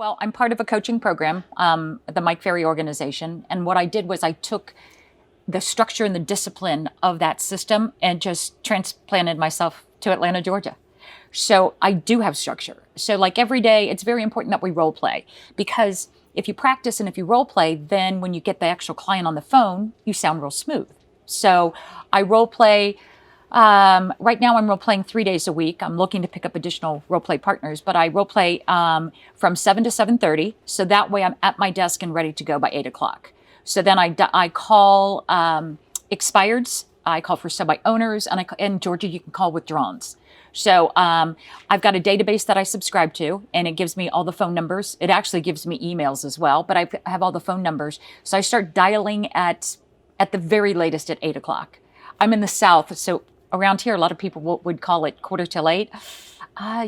Well, I'm part of a coaching program, the Mike Ferry organization. And what I did was I took the structure and the discipline of that system and just transplanted myself to Atlanta, Georgia. So I do have structure. So like every day, it's very important that we role play, because if you practice and if you role play, then when you get the actual client on the phone, you sound real smooth. So I role play. Right now I'm role playing 3 days a week. I'm looking to pick up additional role play partners, but I role play from 7 to 7:30. So that way I'm at my desk and ready to go by 8 o'clock. So then I call expireds. I call for sub owners, and in Georgia you can call withdrawals. So I've got a database that I subscribe to, and it gives me all the phone numbers. It actually gives me emails as well, but I have all the phone numbers. So I start dialing at the very latest at 8 o'clock. I'm in the South, so around here, a lot of people would call it 7:45.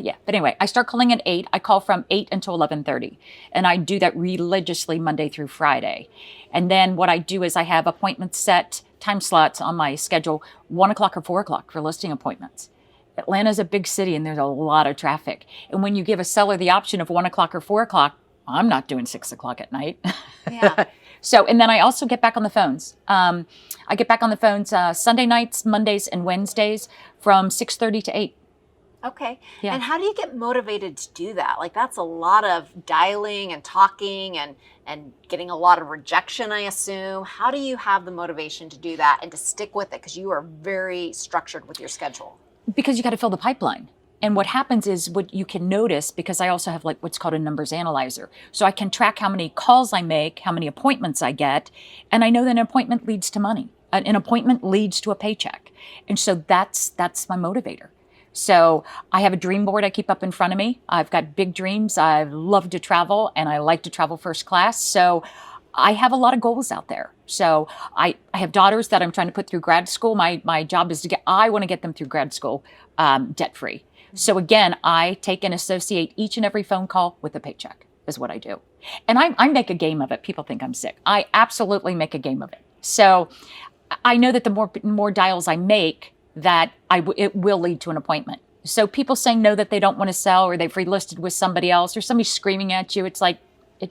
Yeah, but anyway, I start calling at 8. I call from 8 until 11:30, and I do that religiously Monday through Friday. And then what I do is I have appointments set, time slots on my schedule, 1 o'clock or 4 o'clock for listing appointments. Atlanta's a big city, and there's a lot of traffic. And when you give a seller the option of 1 o'clock or 4 o'clock, I'm not doing 6 o'clock at night. Yeah. So, and then I also get back on the phones. I get back on the phones Sunday nights, Mondays, and Wednesdays from 6:30 to 8. Okay. Yeah. And how do you get motivated to do that? Like that's a lot of dialing and talking and getting a lot of rejection, I assume. How do you have the motivation to do that and to stick with it? Because you are very structured with your schedule. Because you got to fill the pipeline. And what happens is what you can notice, because I also have like what's called a numbers analyzer. So I can track how many calls I make, how many appointments I get. And I know that an appointment leads to money. An appointment leads to a paycheck. And so that's my motivator. So I have a dream board I keep up in front of me. I've got big dreams. I love to travel, and I like to travel first class. So I have a lot of goals out there. So I have daughters that I'm trying to put through grad school. My job is I want to get them through grad school debt free. So again, I take and associate each and every phone call with a paycheck is what I do. And I make a game of it. People think I'm sick. I absolutely make a game of it. So I know that the more dials I make, that it will lead to an appointment. So people saying no, that they don't want to sell, or they've relisted with somebody else, or somebody screaming at you, it's like,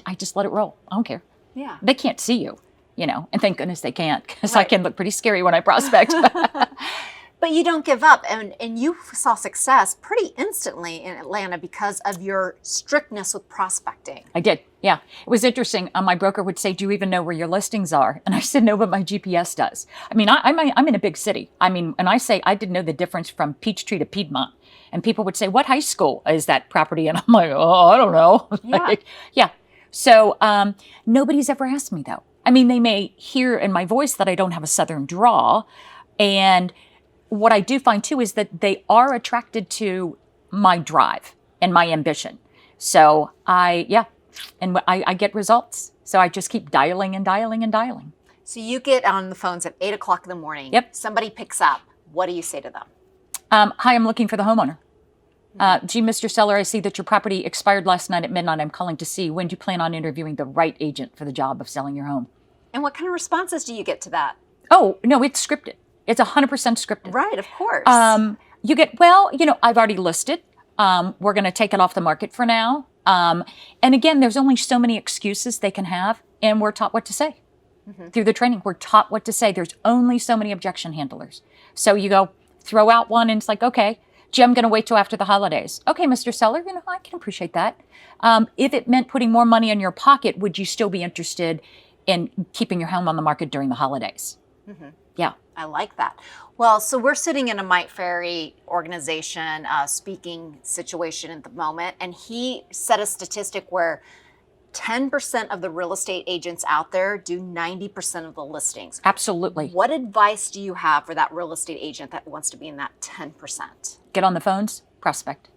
I just let it roll. I don't care. Yeah. They can't see you, and thank goodness they can't, because Right. I can look pretty scary when I prospect. But you don't give up, and you saw success pretty instantly in Atlanta because of your strictness with prospecting. I did, yeah. It was interesting. My broker would say, "Do you even know where your listings are?" And I said, "No, but my GPS does." I mean, I'm in a big city. I mean, and I say I didn't know the difference from Peachtree to Piedmont. And people would say, "What high school is that property?" And I'm like, "Oh, I don't know." Yeah. Yeah. So nobody's ever asked me though. I mean, they may hear in my voice that I don't have a Southern draw, and what I do find too is that they are attracted to my drive and my ambition. So I get results. So I just keep dialing and dialing and dialing. So you get on the phones at 8 o'clock in the morning. Yep. Somebody picks up. What do you say to them? Hi, I'm looking for the homeowner. Gee, Mr. Seller, I see that your property expired last night at midnight. I'm calling to see, when do you plan on interviewing the right agent for the job of selling your home? And what kind of responses do you get to that? Oh, no, it's scripted. It's 100% scripted. Right, of course. You get, I've already listed. We're going to take it off the market for now. And again, there's only so many excuses they can have, and we're taught what to say. Through the training, we're taught what to say. There's only so many objection handlers. So you go, throw out one, and it's like, okay, gee, I'm going to wait till after the holidays. Okay, Mr. Seller, I can appreciate that. If it meant putting more money in your pocket, would you still be interested in keeping your home on the market during the holidays? Yeah. I like that. Well, so we're sitting in a Mike Ferry organization speaking situation at the moment, and he set a statistic where 10% of the real estate agents out there do 90% of the listings. Absolutely. What advice do you have for that real estate agent that wants to be in that 10%? Get on the phones, prospect.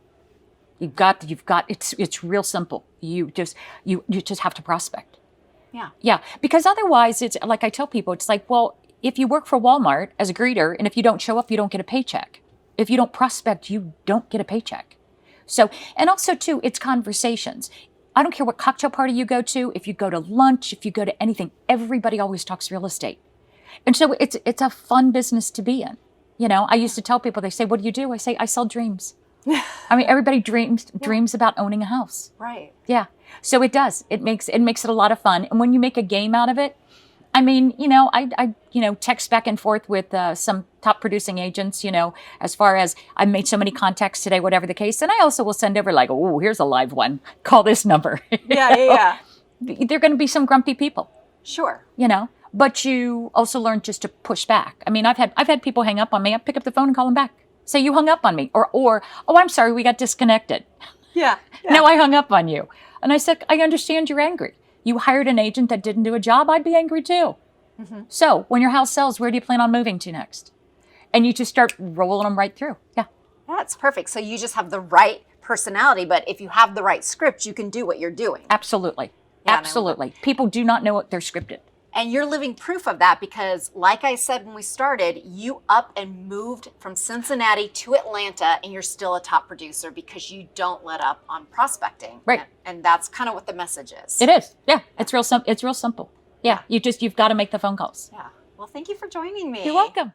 You've got, it's real simple. You just have to prospect. Yeah. Yeah. Because otherwise it's like I tell people, it's like, well, if you work for Walmart as a greeter, and if you don't show up, you don't get a paycheck. If you don't prospect, you don't get a paycheck. So, and also too, it's conversations. I don't care what cocktail party you go to, if you go to lunch, if you go to anything, everybody always talks real estate. And so it's a fun business to be in. I used to tell people, they say, "What do you do?" I say, "I sell dreams." I mean, everybody dreams about owning a house. Right. Yeah. So it does. It makes it a lot of fun. And when you make a game out of it, I mean, I text back and forth with some top producing agents, as far as I made so many contacts today, whatever the case. And I also will send over like, oh, here's a live one. Call this number. Yeah. They're going to be some grumpy people, Sure. but you also learn just to push back. I mean, I've had people hang up on me. I pick up the phone and call them back. Say, you hung up on me. Or, oh, I'm sorry, we got disconnected. Yeah. No, I hung up on you. And I said, I understand you're angry. You hired an agent that didn't do a job. I'd be angry too. Mm-hmm. So when your house sells, where do you plan on moving to next? And you just start rolling them right through. Yeah. That's perfect. So you just have the right personality, but if you have the right script, you can do what you're doing. Absolutely. Yeah, Absolutely. People do not know what they're scripted. And you're living proof of that because, like I said when we started, you up and moved from Cincinnati to Atlanta, and you're still a top producer because you don't let up on prospecting. Right. And that's kind of what the message is. It is. Yeah. It's real simple. Yeah. You've got to make the phone calls. Yeah. Well, thank you for joining me. You're welcome.